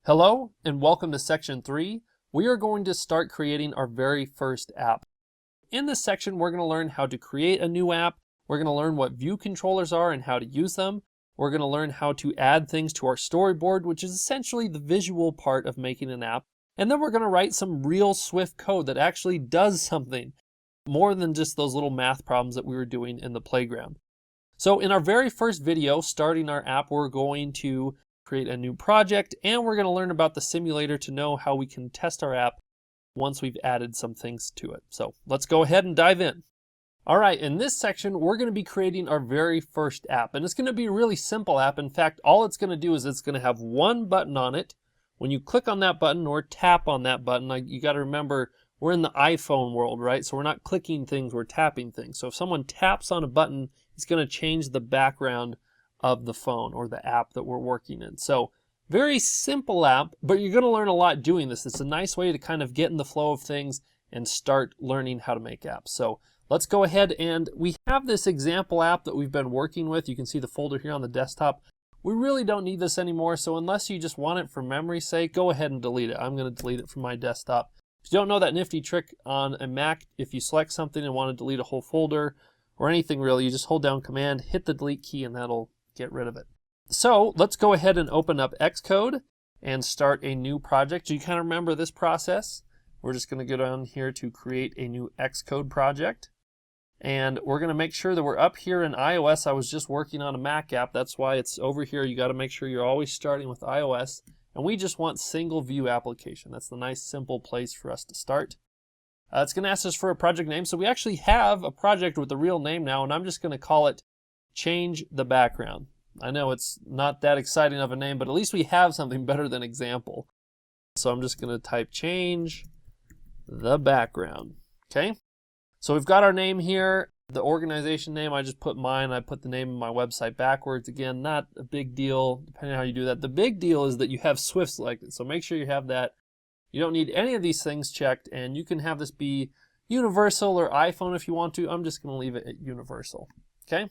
Hello and welcome to section 3. We are going to start creating our very first app. In this section, we're going to learn how to create a new app. We're going to learn what view controllers are and how to use them. We're going to learn how to add things to our storyboard, which is essentially the visual part of making an app. And then we're going to write some real Swift code that actually does something more than just those little math problems that we were doing in the playground. So in our very first video, starting our app, we're going to create a new project, and we're going to learn about the simulator to know how we can test our app once we've added some things to it. So let's go ahead and dive in. All right, in this section, we're going to be creating our very first app, and it's going to be a really simple app. In fact, all it's going to do is it's going to have one button on it. When you click on that button or tap on that button, you got to remember we're in the iPhone world, right? So we're not clicking things, we're tapping things. So if someone taps on a button, it's going to change the background of the phone or the app that we're working in. So very simple app, but you're going to learn a lot doing this. It's a nice way to kind of get in the flow of things and start learning how to make apps. So let's go ahead, and we have this example app that we've been working with. You can see the folder here on the desktop. We really don't need this anymore, so unless you just want it for memory's sake, go ahead and delete it. I'm going to delete it from my desktop. If you don't know that nifty trick on a Mac, if you select something and want to delete a whole folder or anything really, you just hold down Command, hit the delete key, and that'll get rid of it. So let's go ahead and open up Xcode and start a new project. Do you kind of remember this process? We're just going to go down here to create a new Xcode project. And we're going to make sure that we're up here in iOS. I was just working on a Mac app. That's why it's over here. You got to make sure you're always starting with iOS. And we just want single view application. That's the nice simple place for us to start. It's going to ask us for a project name. So we actually have a project with a real name now, and I'm just going to call it Change the Background. I know it's not that exciting of a name, but at least we have something better than example. So I'm just going to type Change the Background. Okay. So we've got our name here. The organization name, I just put mine. I put the name of my website backwards. Again, not a big deal, depending on how you do that. The big deal is that you have Swift selected. So make sure you have that. You don't need any of these things checked, and you can have this be universal or iPhone if you want to. I'm just going to leave it at universal. Okay.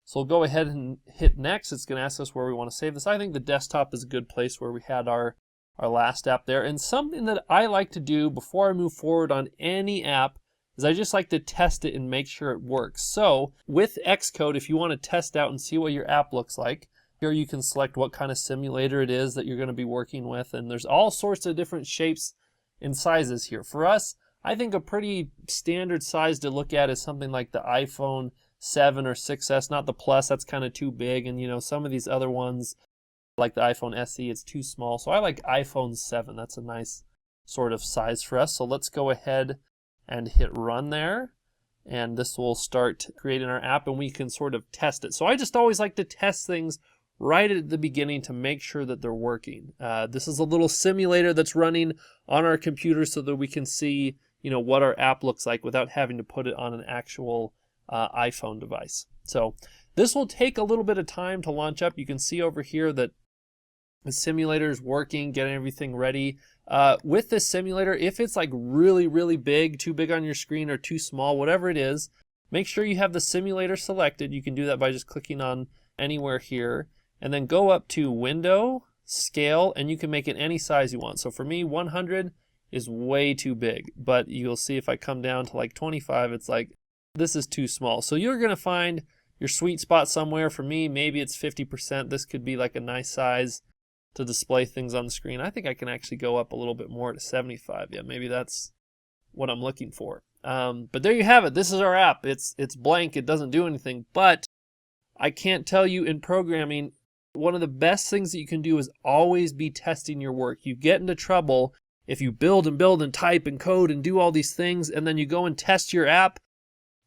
So we'll go ahead and hit next. It's going to ask us where we want to save this. I think the desktop is a good place where we had our last app there. And something that I like to do before I move forward on any app is I just like to test it and make sure it works. So with Xcode, if you want to test out and see what your app looks like, here you can select what kind of simulator it is that you're going to be working with. And there's all sorts of different shapes and sizes here. For us, I think a pretty standard size to look at is something like the iPhone 7 or 6S, not the Plus, that's kind of too big. And you know, some of these other ones, like the iPhone SE, it's too small. So I like iPhone 7. That's a nice sort of size for us. So let's go ahead and hit run there. And this will start creating our app, and we can sort of test it. So I just always like to test things right at the beginning to make sure that they're working. This is a little simulator that's running on our computer so that we can see, you know, what our app looks like without having to put it on an actual iPhone device. So this will take a little bit of time to launch up. You can see over here that the simulator is working, getting everything ready. With this simulator, if it's like really, really big, too big on your screen or too small, whatever it is, make sure you have the simulator selected. You can do that by just clicking on anywhere here, and then go up to Window, Scale, and you can make it any size you want. So for me, 100 is way too big, but you'll see if I come down to like 25, it's like, this is too small. So you're going to find your sweet spot somewhere. For me, maybe it's 50%. This could be like a nice size to display things on the screen. I think I can actually go up a little bit more to 75. Yeah, maybe that's what I'm looking for. But there you have it. This is our app. It's blank. It doesn't do anything. But I can't tell you, in programming, one of the best things that you can do is always be testing your work. You get into trouble if you build and type and code and do all these things, and then you go and test your app,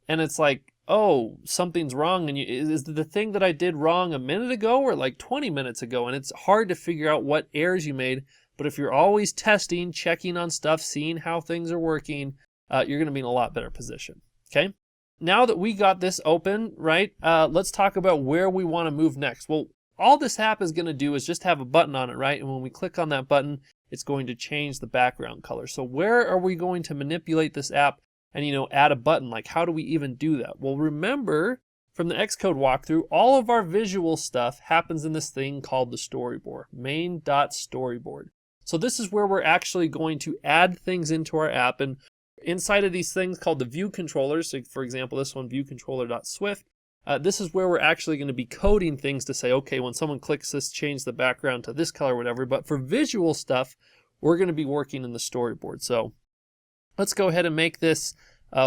and it's like, oh, something's wrong. And is the thing that I did wrong a minute ago or like 20 minutes ago? And it's hard to figure out what errors you made. But if you're always testing, checking on stuff, seeing how things are working, you're going to be in a lot better position. Okay. Now that we got this open, right, let's talk about where we want to move next. Well, all this app is going to do is just have a button on it, right? And when we click on that button, it's going to change the background color. So where are we going to manipulate this app and, you know, add a button? Like, how do we even do that? Well, remember from the Xcode walkthrough, all of our visual stuff happens in this thing called the storyboard, main.storyboard. So this is where we're actually going to add things into our app, and inside of these things called the view controllers, so for example, this one, viewcontroller.swift, this is where we're actually going to be coding things to say, okay, when someone clicks this, change the background to this color or whatever. But for visual stuff, we're going to be working in the storyboard. So let's go ahead and make this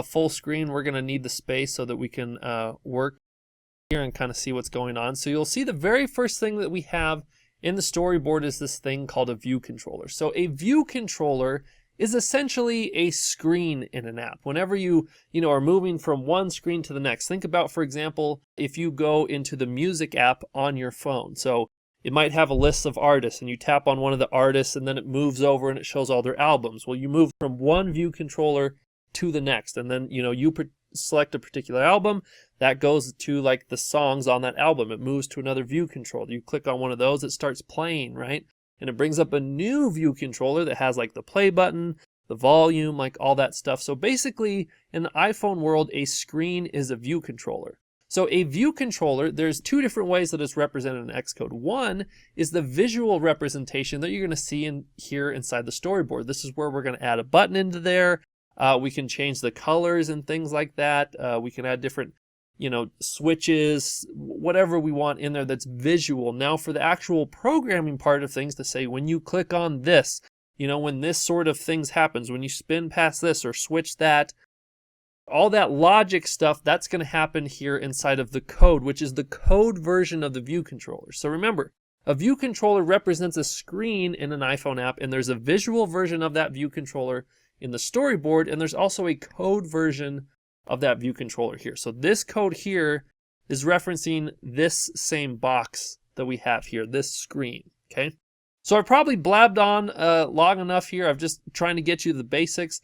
full screen. We're going to need the space so that we can work here and kind of see what's going on. So you'll see the very first thing that we have in the storyboard is this thing called a view controller. So a view controller is essentially a screen in an app. Whenever you are moving from one screen to the next, think about, for example, if you go into the music app on your phone. So it might have a list of artists, and you tap on one of the artists, and then it moves over and it shows all their albums. Well, you move from one view controller to the next, and then you select a particular album that goes to like the songs on that album. It moves to another view controller. You click on one of those, it starts playing, right? And it brings up a new view controller that has like the play button, the volume, like all that stuff. So basically, in the iPhone world, a screen is a view controller. So a view controller, there's two different ways that it's represented in Xcode. One is the visual representation that you're going to see in here inside the storyboard. This is where we're going to add a button into there. We can change the colors and things like that. We can add different switches, whatever we want in there that's visual. Now for the actual programming part of things, to say when you click on this, when this sort of things happens, when you spin past this or switch that, all that logic stuff, that's going to happen here inside of the code, which is the code version of the view controller. So remember, a view controller represents a screen in an iPhone app, and there's a visual version of that view controller in the storyboard, and there's also a code version of that view controller here. So this code here is referencing this same box that we have here, this screen, okay? So I probably blabbed on long enough here. I'm just trying to get you the basics.